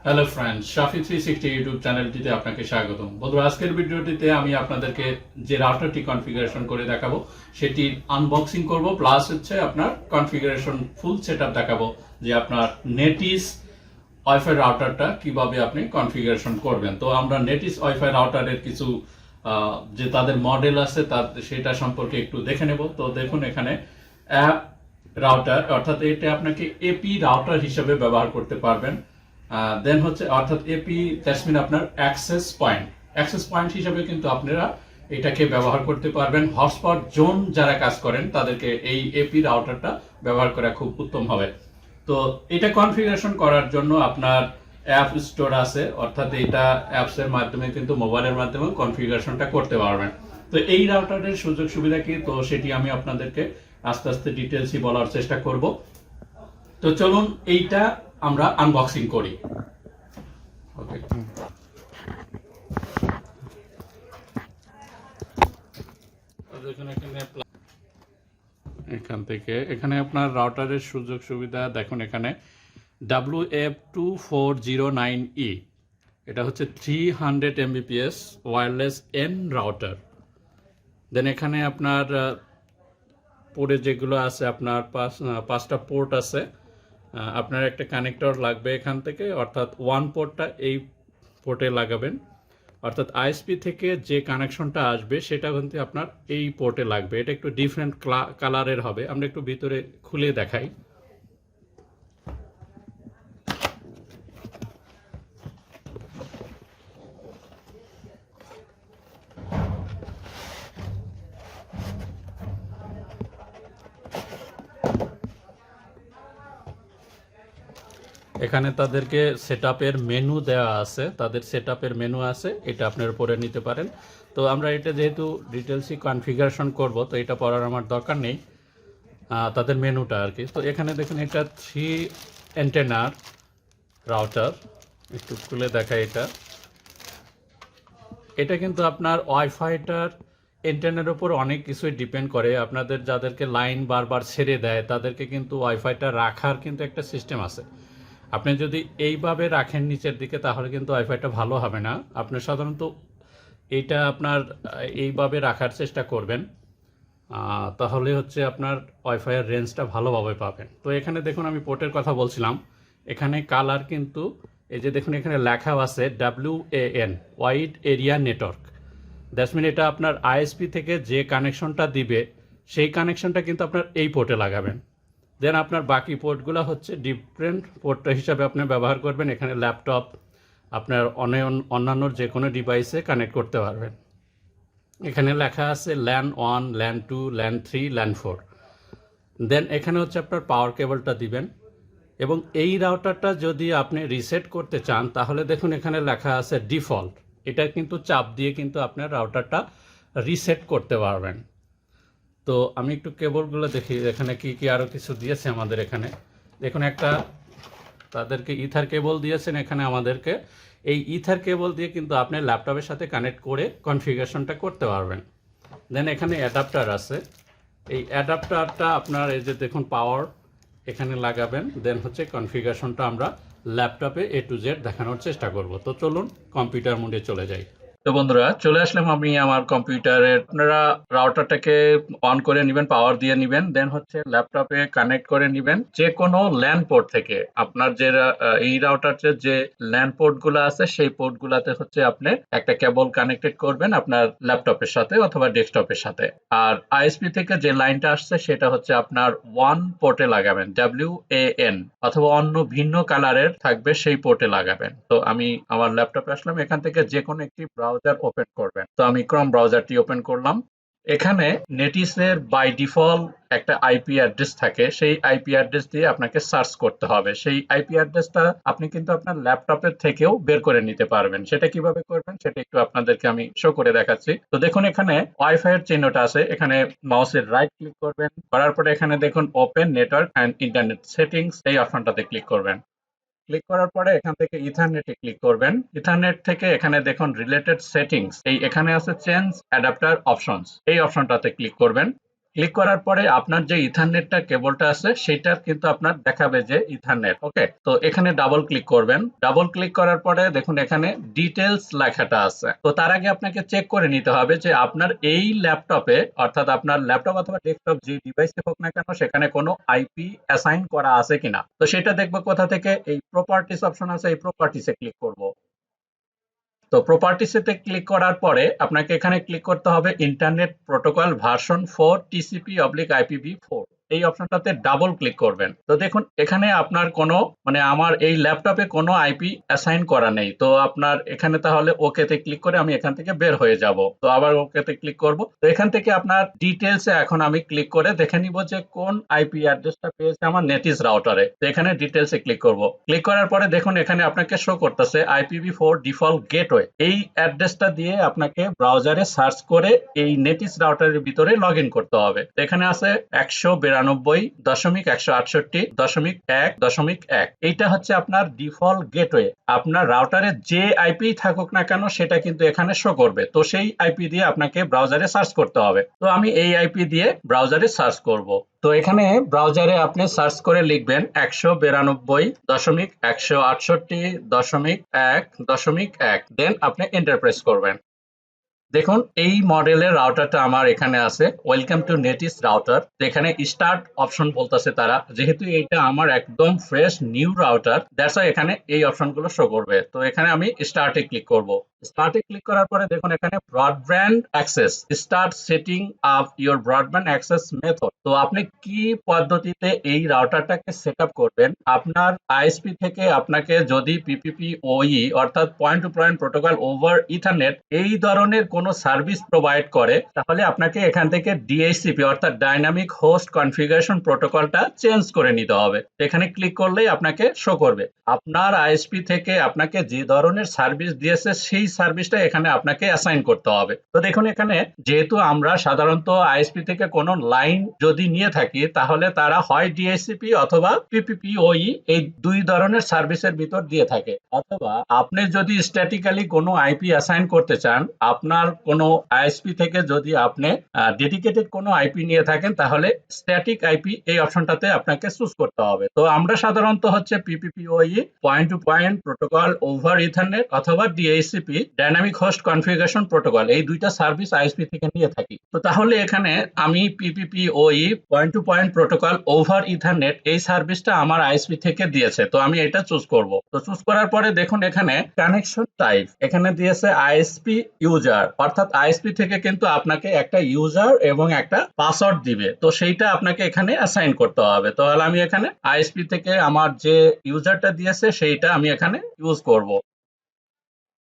Hello friends, শাফি 360 YouTube চ্যানেলটিতে আপনাকে স্বাগতম। বন্ধুরা, আজকের ভিডিওটিতে আমি আপনাদেরকে যে রাউটারটি কনফিগারেশন করে দেখাবো সেটির আনবক্সিং করব, প্লাস হচ্ছে আপনার কনফিগারেশন ফুল সেটআপ দেখাবো যে আপনার নেটিস ওয়াইফাই রাউটারটা কিভাবে আপনি কনফিগারেশন করবেন। তো আমরা নেটিস ওয়াইফাই রাউটারের কিছু যে তাদের মডেল আছে সেটা সম্পর্কে একটু দেখে নেব। তো দেখুন, এখানে অ্যাপ রাউটার, অর্থাৎ এটা আপনাকে এপি রাউটার হিসেবে ব্যবহার করতে পারবেন। দেন হচ্ছে অর্থাৎ এপি দ্যাটস মিন আপনার অ্যাক্সেস পয়েন্ট হিসেবে কিন্তু আপনারা এটাকে ব্যবহার করতে পারবেন। হটস্পট জোন যারা কাজ করেন তাদেরকে এই এপি রাউটারটা ব্যবহার করা খুব উত্তম হবে। তো এটা কনফিগারেশন করার জন্য আপনার অ্যাপ স্টোর আছে, অর্থাৎ এটা অ্যাপসের মাধ্যমে কিন্তু মোবাইলের মাধ্যমে কনফিগারেশনটা করতে পারবেন। তো এই রাউটারের সুযোগ সুবিধা কি, তো সেটি আমি আপনাদেরকে আস্তে আস্তে ডিটেলসই বলার চেষ্টা করব। তো চলুন এইটা আমরা আনবক্সিং করি। ওকে, এখান থেকে এখানে আপনার রাউটারের সুযোগ সুবিধা দেখুন। এখানে WF2409e, এটা হচ্ছে 300 Mbps ওয়্যারলেস এন রাউটার। দেন এখানে আপনার পোর্টে যেগুলো আছে, আপনার পাঁচটা পোর্ট আছে। আপনার একটা কানেক্টর লাগবে এখান থেকে, অর্থাৎ ওয়ান পোর্টটা এই পোর্টে লাগাবেন, অর্থাৎ আইএসপি থেকে যে কানেকশনটা আসবে সেটা কিন্তু আপনার এই পোর্টে লাগবে। এটা একটু ডিফারেন্ট কালারের হবে, আমরা একটু ভিতরে খুলে দেখাই। এখানে তাদেরকে সেটআপের মেনু দেওয়া আছে, তাদের সেটআপের মেনু আছে, এটা আপনার পরে নিতে পারেন। তো আমরা এটা যেহেতু ডিটেলসই কনফিগারেশন করব, তো এটা পড়ার আমার দরকার নেই, তাদের মেনুটা আর কি। তো এখানে দেখুন, এটা 3 অ্যান্টেনার রাউটার, একটু খুলে দেখাই। এটা কিন্তু আপনার ওয়াইফাইটার অ্যান্টেনার উপর অনেক কিছুই ডিপেন্ড করে। আপনাদের যাদেরকে লাইন বারবার ছেড়ে দেয় তাদেরকে কিন্তু ওয়াইফাইটা রাখার কিন্তু একটা সিস্টেম আছে। আপনি যদি এইভাবে রাখেন নিচের দিকে, তাহলে কিন্তু ওয়াইফাইটা ভালো হবে না। আপনি সাধারণত এইটা আপনার এইভাবে রাখার চেষ্টা করবেন, তাহলে হচ্ছে আপনার ওয়াইফাইয়ের রেঞ্জটা ভালোভাবে পাবেন। তো এখানে দেখুন, আমি পোর্টের কথা বলছিলাম। এখানে কালার কিন্তু এই যে দেখুন, এখানে লেখা আছে WAN, wide area network. That's mean এটা আপনার আইএসপি থেকে যে কানেকশনটা দিবে সেই কানেকশনটা কিন্তু আপনার এই পোর্টে লাগাবেন। দেন আপনার বাকি পোর্টগুলো হচ্ছে ডিফারেন্ট পোর্ট হিসাবে আপনি ব্যবহার করবেন। এখানে ল্যাপটপ, আপনার অন্যান্য যে কোনো ডিভাইসে কানেক্ট করতে পারবেন। এখানে লেখা আছে ল্যান 1, ল্যান 2, ল্যান 3, ল্যান 4। দেন এখানে হচ্ছে আপনার পাওয়ার কেবলটা দিবেন। এবং এই রাউটারটা যদি আপনি রিসেট করতে চান, তাহলে দেখুন এখানে লেখা আছে ডিফল্ট। এটা কিন্তু চাপ দিয়ে কিন্তু আপনার রাউটারটা রিসেট করতে পারবেন। তো আমি একটু কেবলগুলো দেখি এখানে কি কি আরও কিছু দিয়েছে আমাদের। এখানে দেখুন, একটা তাদেরকে ইথার কেবল দিয়েছেন। এখানে আমাদেরকে এই ইথার কেবল দিয়ে কিন্তু আপনি ল্যাপটপের সাথে কানেক্ট করে কনফিগারেশনটা করতে পারবেন। দেন এখানে অ্যাডাপ্টার আছে। এই অ্যাডাপ্টারটা আপনার এই যে দেখুন পাওয়ার এখানে লাগাবেন। দেন হচ্ছে কনফিগারেশনটা আমরা ল্যাপটপে A to Z দেখানোর চেষ্টা করব। তো চলুন কম্পিউটার মোডে চলে যাই। তো বন্ধুরা, চলে আসলাম আমি আমার কম্পিউটারের। আপনারা রাউটারটাকে অন করে নেবেন, পাওয়ার দিয়ে নেবেন, দেন হচ্ছে ল্যাপটপে কানেক্ট করে নেবেন যে কোনো ল্যান পোর্ট থেকে। আপনার যে এই রাউটারের যে ল্যান পোর্ট গুলো আছে সেই পোর্ট গুলাতে হচ্ছে আপনি একটা কেবল কানেক্টেড করবেন আপনার ল্যাপটপের সাথে অথবা ডেস্কটপের সাথে। আর আইএসপি থেকে যে লাইনটা আসছে সেটা হচ্ছে আপনার ওয়ান পোর্টে লাগাবেন, WAN, অথবা অন্য ভিন্ন কালারের থাকবে সেই পোর্টে লাগাবেন। তো আমি আমার ল্যাপটপে আসলাম, এখান থেকে যে কোনো একটি ব্রাউজার ওপেন করবেন। তো আমি ক্রোম ব্রাউজারটি ওপেন করলাম। এখানে নেটিসের বাই ডিফল্ট একটা আইপি অ্যাড্রেস থাকে, সেই আইপি অ্যাড্রেস দিয়ে আপনাকে সার্চ করতে হবে। সেই আইপি অ্যাড্রেসটা আপনি কিন্তু আপনার ল্যাপটপের থেকেও বের করে নিতে পারবেন। সেটা কিভাবে করবেন সেটা একটু আপনাদেরকে আমি শো করে দেখাচ্ছি। তো দেখুন, এখানে ওয়াইফাই এর চিহ্নটা আছে, এখানে মাউসের রাইট ক্লিক করবেন, করার পরে এখানে দেখুন open network and internet settings, এই অপশনটাতে ক্লিক করবেন। ক্লিক করার পরে এখান থেকে ইথারনেটে ক্লিক করবেন। ইথারনেট থেকে এখানে দেখুন রিলেটেড সেটিংস, এই এখানে আছে চেঞ্জ অ্যাডাপ্টার অপশনস, এই অপশনটাতে ক্লিক করবেন। ক্লিক করার পরে আপনার যে ইথারনেটটা কেবলটা আছে সেটার কিন্তু আপনার দেখাবে যে ইথারনেট। ওকে, তো এখানে ডাবল ক্লিক করবেন। ডাবল ক্লিক করার পরে দেখুন এখানে ডিটেলস লেখাটা আছে। তো তার আগে আপনাকে চেক করে নিতে হবে যে আপনার এই ল্যাপটপে, অর্থাৎ আপনার ল্যাপটপ অথবা ডেস্কটপ যে ডিভাইসে হোক না কেন, সেখানে কোনো আইপি অ্যাসাইন করা আছে কিনা। তো সেটা দেখবো কোথা থেকে, এই প্রপার্টিস অপশন আছে, এই প্রপার্টিসে ক্লিক করব। তো প্রপার্টিসেতে ক্লিক করার পরে আপনাকে এখানে ক্লিক করতে হবে internet protocol version 4 TCP oblique IPv 4, এই অপশনটাতে ডাবল ক্লিক করবেন। তো দেখুন এখানে আপনার কোনো আমার এই ল্যাপটপে কোনো আইপি অ্যাসাইন করা নেই। তো আপনার এখানে তাহলে ওকেতে ক্লিক করে আমি এখান থেকে বের হয়ে যাব। তো আবার ওকেতে ক্লিক করব। তো এখান থেকে আপনার ডিটেলসে এখন আমি ক্লিক করে দেখে নিব যে কোন আইপি অ্যাড্রেসটা পেয়েছে আমার নেটিস রাউটারে। তো এখানে ডিটেলসে ক্লিক করব। ক্লিক করার পরে দেখুন এখানে আপনাকে শো করতেছে IPv4 ডিফল্ট গেটওয়ে। এই অ্যাড্রেসটা দিয়ে আপনাকে ব্রাউজারে সার্চ করে এই নেটিস রাউটারের ভিতরে লগ ইন করতে হবে। তো এখানে আছে 192.168.1.1। এইটা হচ্ছে আপনার ডিফল্ট গেটওয়ে। আপনার রাউটারে যে আইপি থাকুক না কেন সেটা কিন্তু এখানে শো করবে। তো সেই আইপি দিয়ে আপনাকে ব্রাউজারে সার্চ করতে হবে। তো আমি এই আইপি দিয়ে ব্রাউজারে সার্চ করব। তো এখানে ব্রাউজারে আপনি সার্চ করে লিখবেন 192.168.1.1, দেন আপনি এন্টার প্রেস করবেন। দেখুন এই মডেলের রাউটারটা আমার এখানে আছে, ওয়েলকাম টু নেটিস রাউটার। তো এখানে স্টার্ট অপশন বলতেছে তারা, যেহেতু এইটা আমার একদম fresh new router, that's why এখানে এই অপশনগুলো শো করবে। তো এখানে আমি স্টার্টে ক্লিক করব। স্টার্টে ক্লিক করার পরে দেখুন এখানে broadband access, start setting up your broadband access method. তো আপনি কি পদ্ধতিতে এই রাউটারটাকে সেট আপ করবেন, আপনার আইএসপি থেকে আপনাকে যদি পিপিপি ওই অর্থাৎ point to point protocol over ethernet এই ধরনের কোনো সার্ভিস প্রোভাইড করে, তাহলে আপনাকে এখান থেকে ডিএইচসিপি অর্থাৎ ডাইনামিক হোস্ট কনফিগারেশন প্রোটোকলটা চেঞ্জ করে নিতে হবে। এখানে ক্লিক করলেই আপনাকে শো করবে আপনার আইএসপি থেকে আপনাকে যে ধরনের সার্ভিস দিয়েছে সেই সার্ভিসটা এখানে আপনাকে অ্যাসাইন করতে হবে। তো দেখুন এখানে যেহেতু আমরা সাধারণত আইএসপি থেকে কোনো লাইন যদি নিয়ে থাকি, তাহলে তারা হয় ডিএইচসিপি অথবা পিপিপিওই এই দুই ধরনের সার্ভিসের ভিতর দিয়ে থাকে। অথবা আপনি যদি স্ট্যাটিক্যালি কোনো আইপি অ্যাসাইন করতে চান, আপনার কোনো আইএসপি থেকে যদি আপনি ডেডিকেটেড কোনো আইপি নিয়ে থাকেন, তাহলে স্ট্যাটিক আইপি এই অপশনটাতে আপনাকে চুজ করতে হবে। তো আমরা সাধারণত হচ্ছে PPPoE point to point protocol over ethernet অথবা DHCP dynamic host configuration protocol এই দুইটা সার্ভিস আইএসপি থেকে নিয়ে থাকি। তো তাহলে এখানে আমি PPPoE point to point protocol over ethernet এই সার্ভিসটা আমার আইএসপি থেকে দিয়েছে। তো আমি এটা চুজ করব। তো চুজ করার পরে দেখুন এখানে কানেকশন টাইপ এখানে দিয়েছে আইএসপি ইউজার, অর্থাৎ আইএসপি থেকে কিন্তু আপনাকে একটা ইউজার এবং একটা পাসওয়ার্ড দিবে। তো সেইটা আপনাকে এখানে অ্যাসাইন করতে হবে। তাহলে আমি এখানে আইএসপি থেকে আমার যে ইউজারটা দিয়েছে সেইটা আমি এখানে ইউজ করব।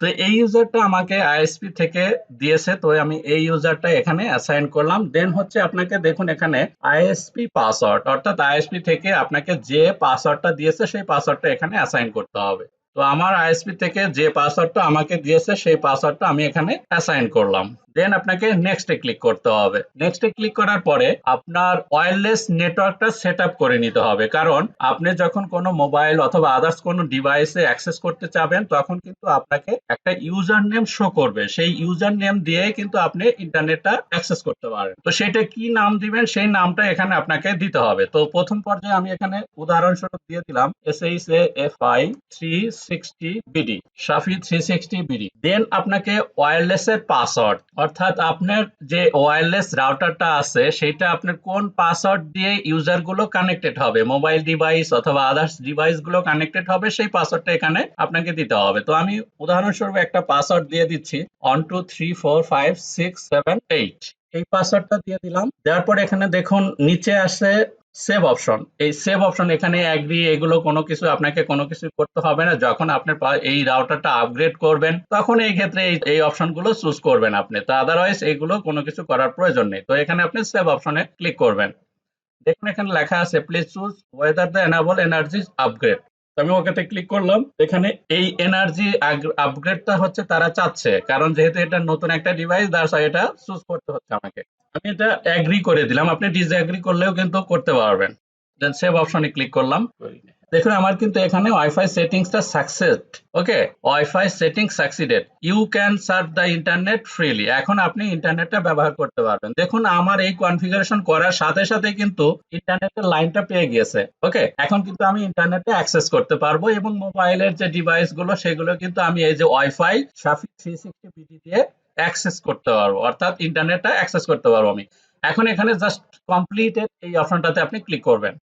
তো এই ইউজারটা আমাকে আইএসপি থেকে দিয়েছে, তো আমি এই ইউজারটা এখানে অ্যাসাইন করলাম। দেন হচ্ছে আপনাকে দেখুন এখানে আইএসপি পাসওয়ার্ড, অর্থাৎ আইএসপি থেকে আপনাকে যে পাসওয়ার্ডটা দিয়েছে সেই পাসওয়ার্ডটা এখানে অ্যাসাইন করতে হবে। তো আমার আইএসপি থেকে যে পাসওয়ার্ডটা আমাকে দিয়েছে সেই পাসওয়ার্ডটা আমি এখানে অ্যাসাইন করলাম। দেন আপনাকে নেক্সটে ক্লিক করতে হবে। নেক্সটে ক্লিক করার পরে আপনার ওয়্যারলেস নেটওয়ার্কটা সেট আপ করে নিতে হবে, কারণ আপনি যখন কোনো মোবাইল অথবা আদার্স কোনো ডিভাইসে অ্যাক্সেস করতে চাবেন, তখন কিন্তু আপনাকে একটা ইউজার নেম শো করবে। সেই ইউজার নেম দিয়ে কিন্তু আপনি ইন্টারনেটটা অ্যাক্সেস করতে পারেন। তো সেটা কি নাম দিবেন সেই নামটা এখানে আপনাকে দিতে হবে। তো প্রথম পর্যায়ে আমি এখানে উদাহরণস্বরূপ দিয়ে দিলাম SHAFI 360 BD, শাফি 360 BD। দেন আপনাকে ওয়্যারলেসের পাসওয়ার্ড, অর্থাৎ আপনার যে ওয়্যারলেস রাউটারটা আছে সেটা আপনার কোন পাসওয়ার্ড দিয়ে ইউজার গুলো কানেক্টেড হবে, মোবাইল ডিভাইস অথবা আদার্স ডিভাইস গুলো কানেক্টেড হবে, সেই পাসওয়ার্ডটা এখানে আপনাকে দিতে হবে। তো আমি উদাহরণস্বরূপ একটা পাসওয়ার্ড দিয়ে দিচ্ছি 12345678, এই পাসওয়ার্ডটা দিয়ে দিলাম। দেওয়ার পর এখানে দেখুন নিচে আসে সেভ অপশন। এই সেভ অপশন এখানে এগ্রি এগুলো কোনো কিছু আপনাকে কোনো কিছু করতে হবে না। যখন আপনার এই রাউটারটা আপগ্রেড করবেন তখন এই ক্ষেত্রে এই অপশনগুলো চুজ করবেন আপনি। তো আদারওয়াইজ এগুলো কোনো কিছু করার প্রয়োজন নেই। তো এখানে আপনি সেভ অপশনে ক্লিক করবেন। দেখুন এখানে লেখা আছে please choose whether the enable energy upgrade. তো আমি ওকেতে ক্লিক করলাম। এখানে এই এনার্জি আপগ্রেডটা হচ্ছে তারা চাচ্ছে, কারণ যেহেতু এটা নতুন একটা ডিভাইস, দ্যাটস ওয়াই এটা চুজ করতে হচ্ছে আমাকে। আমি এটা এগ্রি করে দিলাম, আপনি ডিসএগ্রি করলেও কিন্তু করতে পারবেন। দেন সেভ অপশনে ক্লিক করলাম। দেখুন আমার কিন্তু এখানে ওয়াইফাই সেটিংসটা success. Okay, wifi setting succeeded, you can search the internet freely. এখন আপনি ইন্টারনেটটা ব্যবহার করতে পারবেন। দেখুন আমার এই কনফিগারেশন করার সাথে সাথে কিন্তু ইন্টারনেটের লাইনটা পেয়ে গিয়েছে। ওকে, এখন কিন্তু আমি ইন্টারনেটে অ্যাক্সেস করতে পারবো এবং মোবাইলের যে ডিভাইস গুলো সেগুলো কিন্তু আমি এই যে ওয়াইফাই সাফি 360 বিডি দিয়ে অ্যাক্সেস করতে পারবো, অর্থাৎ ইন্টারনেটটা অ্যাক্সেস করতে পারবো আমি। এখন এখানে জাস্ট কমপ্লিটেড এই অপশনটাতে আপনি ক্লিক করবেন।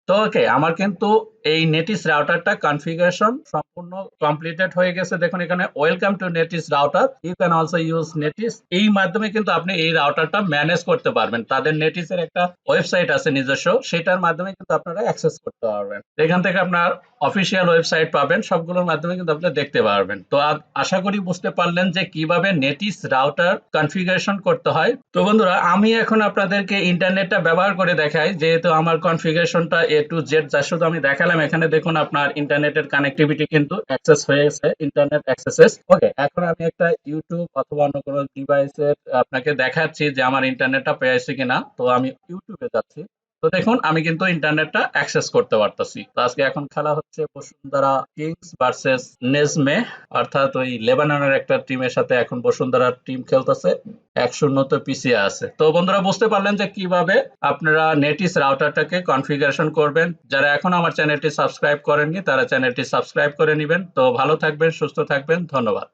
তো ওকে, আমার কিন্তু এই নেটিস রাউটারটা কনফিগারেশন সম্পূর্ণ কমপ্লিটেড হয়ে গেছে। দেখুন এখানে welcome to Netis router, you can also use Netis. এই মাধ্যমে কিন্তু আপনি এই রাউটারটা ম্যানেজ করতে পারবেন। তাদের নেটিসের একটা ওয়েবসাইট আছে নিজস্ব, সেটার মাধ্যমে কিন্তু আপনারা অ্যাক্সেস করতে পারবেন। এখান থেকে আপনার অফিসিয়াল ওয়েবসাইট পাবেন, সবগুলোর মাধ্যমে কিন্তু আপনি দেখতে পারবেন। তো আশা করি বুঝতে পারলেন যে কিভাবে নেটিস রাউটার কনফিগারেশন করতে হয়। তো বন্ধুরা, আমি এখন আপনাদেরকে ইন্টারনেটটা ব্যবহার করে দেখাই, যেহেতু আমার কনফিগারেশনটা এ টু জেড যা শুধু আমি দেখালাম। এখানে দেখুন আপনার ইন্টারনেটের কানেক্টিভিটি কিন্তু অ্যাক্সেস হয়ে গেছে, ইন্টারনেট অ্যাক্সেসেস। ওকে, এখন আমি একটা ইউটিউব অথবা অন্য কোনো ডিভাইসের আপনাকে দেখাচ্ছি যে আমার ইন্টারনেটটা পেয়েছে কিনা। তো আমি ইউটিউবে যাচ্ছি। তো দেখুন আমি কিন্তু ইন্টারনেটটা অ্যাক্সেস করতে পারতেছি। তো আজকে এখন খেলা হচ্ছে বসুন্ধরা কিংস ভার্সেস নেজমে, অর্থাৎ ওই লেবাননের একটা টিমের সাথে এখন বসুন্ধরা টিম খেলতেছে। 1-0 তো পিছিয়ে আছে। তো বন্ধুরা বুঝতে পারলেন যে কিভাবে আপনারা নেটিস রাউটারটাকে কনফিগারেশন করবেন। যারা এখন আমার চ্যানেলটি সাবস্ক্রাইব করেননি তারা চ্যানেলটি সাবস্ক্রাইব করে নেবেন। তো ভালো থাকবেন, সুস্থ থাকবেন, ধন্যবাদ।